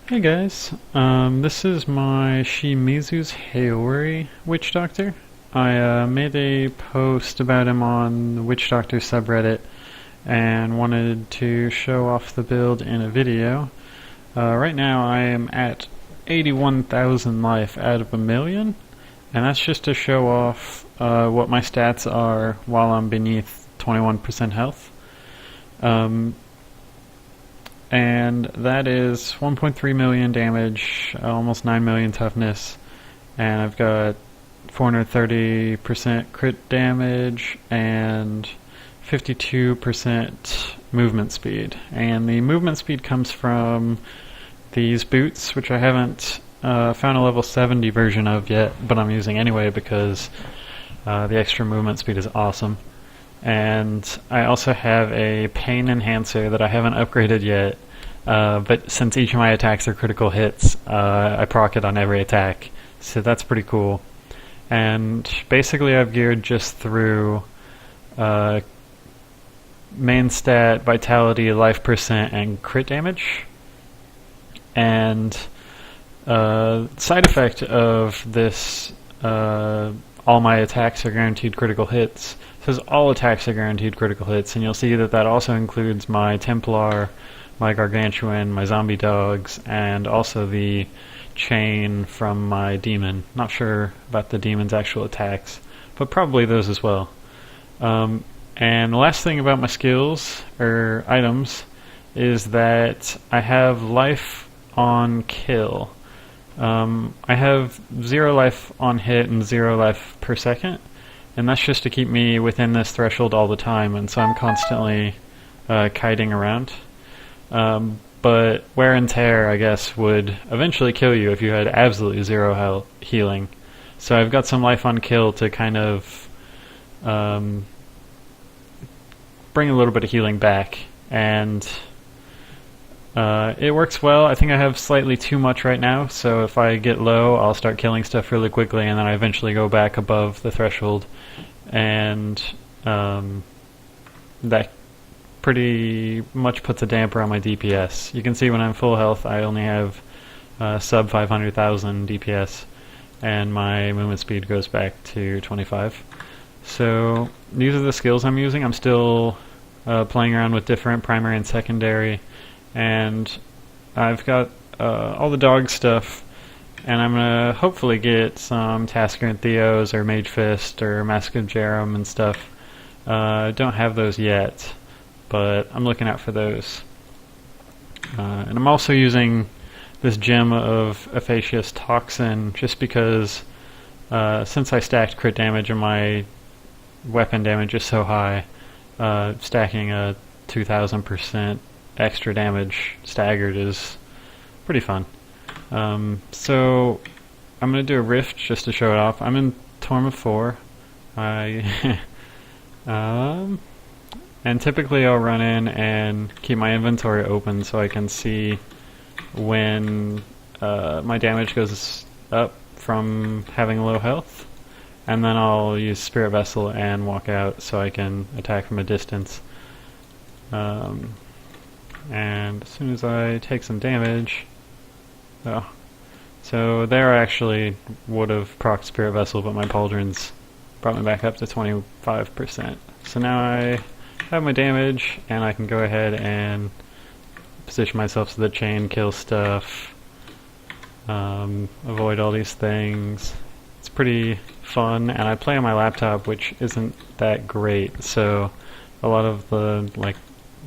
Hey guys, this is my Mizu's Haori Witch Doctor. I made a post about him on the Witch Doctor subreddit and wanted to show off the build in a video. Right now I am at 81,000 life out of a million, and that's just to show off what my stats are while I'm beneath 21% health. And that is 1.3 million damage, almost 9 million toughness, and I've got 430% crit damage and 52% movement speed. And the movement speed comes from these boots, which I haven't found a level 70 version of yet, but I'm using anyway because the extra movement speed is awesome. And I also have a pain enhancer that I haven't upgraded yet, but since each of my attacks are critical hits, I proc it on every attack, so that's pretty cool. And basically I've geared just through main stat, vitality, life percent, and crit damage. And side effect of this, all my attacks are guaranteed critical hits. It says all attacks are guaranteed critical hits, and you'll see that that also includes my Templar, my Gargantuan, my zombie dogs, and also the chain from my demon. Not sure about the demon's actual attacks, but probably those as well. And the last thing about my skills, or items, is that I have life on kill. I have 0 life on hit and 0 life per second, and that's just to keep me within this threshold all the time, and so I'm constantly kiting around. But wear and tear, I guess, would eventually kill you if you had absolutely 0 healing. So I've got some life on kill to kind of bring a little bit of healing back, and it works well. I think I have slightly too much right now, so if I get low, I'll start killing stuff really quickly, and then I eventually go back above the threshold, and that pretty much puts a damper on my DPS. You can see when I'm full health, I only have sub 500,000 DPS, and my movement speed goes back to 25. So these are the skills I'm using. I'm still playing around with different primary and secondary, and I've got all the dog stuff, and I'm going to hopefully get some Tasker and Theos or Mage Fist or Mask of Jerem and stuff. I don't have those yet, but I'm looking out for those. And I'm also using this gem of Effacious Toxin just because since I stacked crit damage and my weapon damage is so high, stacking a 2000% extra damage staggered is pretty fun. So I'm going to do a rift just to show it off. I'm in Torm of 4. And typically I'll run in and keep my inventory open so I can see when my damage goes up from having low health, and then I'll use Spirit Vessel and walk out so I can attack from a distance. And as soon as I take some damage, so there I actually would have procced Spirit Vessel, but my pauldrons brought me back up to 25%. So now I have my damage, and I can go ahead and position myself so the chain kills stuff, avoid all these things. It's pretty fun, and I play on my laptop, which isn't that great, so a lot of the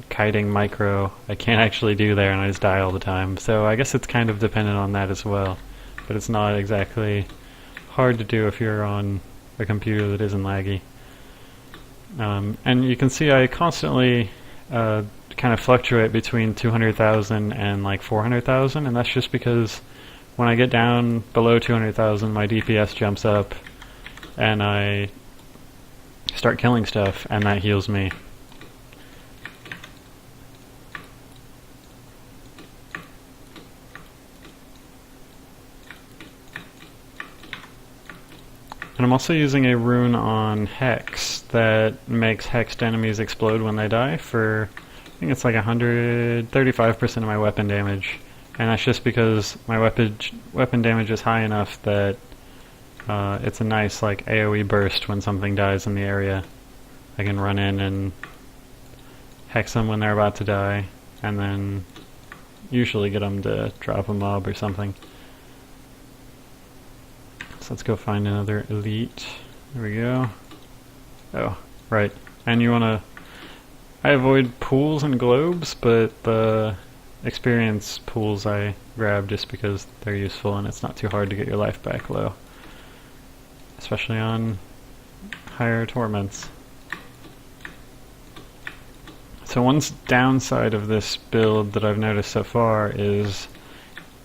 kiting micro I can't actually do there, and I just die all the time. So I guess it's kind of dependent on that as well, but it's not exactly hard to do if you're on a computer that isn't laggy. And you can see I constantly kind of fluctuate between 200,000 and 400,000, and that's just because when I get down below 200,000 my DPS jumps up and I start killing stuff, and that heals me. And I'm also using a rune on Hex that makes hexed enemies explode when they die for, I think it's like 135% of my weapon damage. and that's just because my weapon damage is high enough that it's a nice like AoE burst when something dies in the area. I can run in and hex them when they're about to die, and then usually get them to drop a mob or something. So let's go find another elite. There we go. Oh, right. And you wanna... I avoid pools and globes, but the experience pools I grab just because they're useful and it's not too hard to get your life back low. Especially on higher torments. So one downside of this build that I've noticed so far is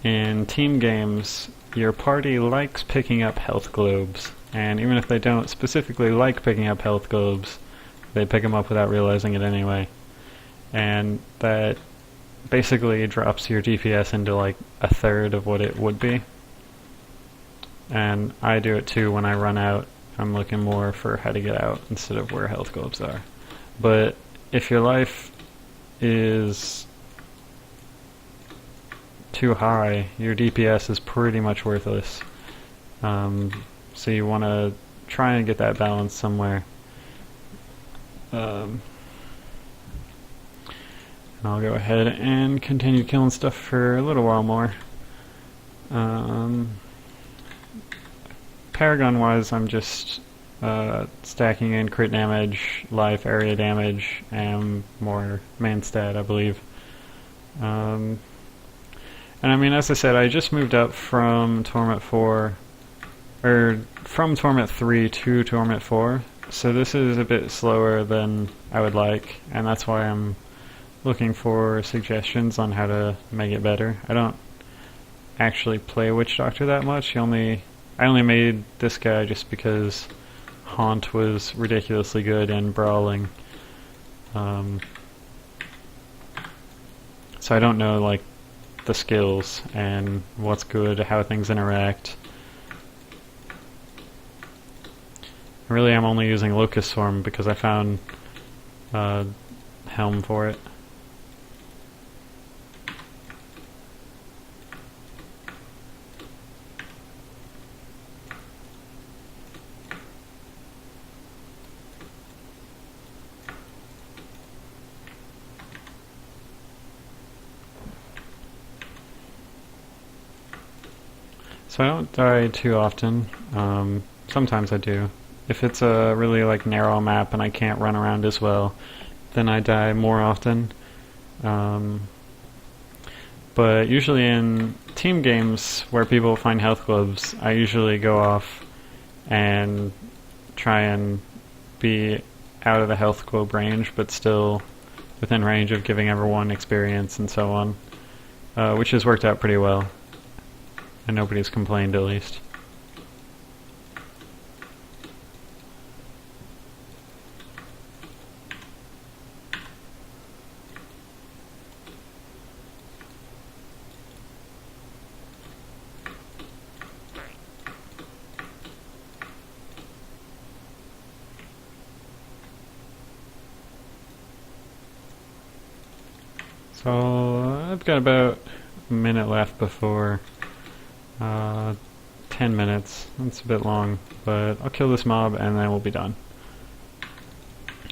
in team games, your party likes picking up health globes, and even if they don't specifically like picking up health globes, they pick them up without realizing it anyway. And that basically drops your DPS into like a third of what it would be. And I do it too when I run out. I'm looking more for how to get out instead of where health globes are. But if your life is too high, your DPS is pretty much worthless. So you want to try and get that balance somewhere. And I'll go ahead and continue killing stuff for a little while more. Paragon-wise, I'm just stacking in crit damage, life, area damage, and more main stat, I believe. And I mean, as I said, I just moved up from Torment 4, or from Torment 3 to Torment 4, so this is a bit slower than I would like, and that's why I'm looking for suggestions on how to make it better. I don't actually play Witch Doctor that much. I only made this guy just because Haunt was ridiculously good in brawling. So I don't know like the skills and what's good, how things interact. Really, I'm only using Locust Swarm because I found Helm for it. So I don't die too often. Sometimes I do. If it's a really like narrow map and I can't run around as well, then I die more often. But usually in team games where people find health globes, I usually go off and try and be out of the health globe range, but still within range of giving everyone experience and so on, which has worked out pretty well. And nobody's complained, at least. So I've got about a minute left before 10 minutes. That's a bit long, but I'll kill this mob and then we'll be done.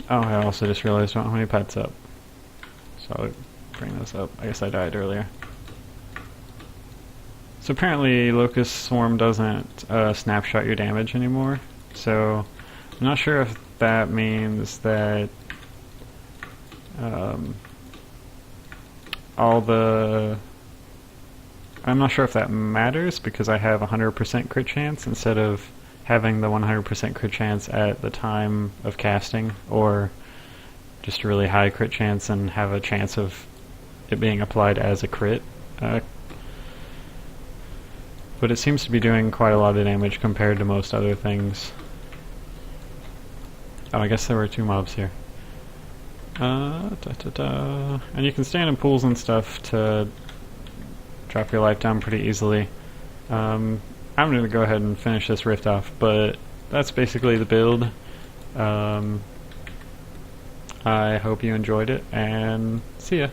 Oh, I also just realized I don't have any pets up. So I'll bring those up. I guess I died earlier. So apparently Locust Swarm doesn't snapshot your damage anymore. So I'm not sure if that means that I'm not sure if that matters because I have 100% crit chance instead of having the 100% crit chance at the time of casting, or just a really high crit chance and have a chance of it being applied as a crit. But it seems to be doing quite a lot of damage compared to most other things. Oh, I guess there were two mobs here. And you can stand in pools and stuff to drop your life down pretty easily. I'm going to go ahead and finish this rift off, but that's basically the build. I hope you enjoyed it, and see ya.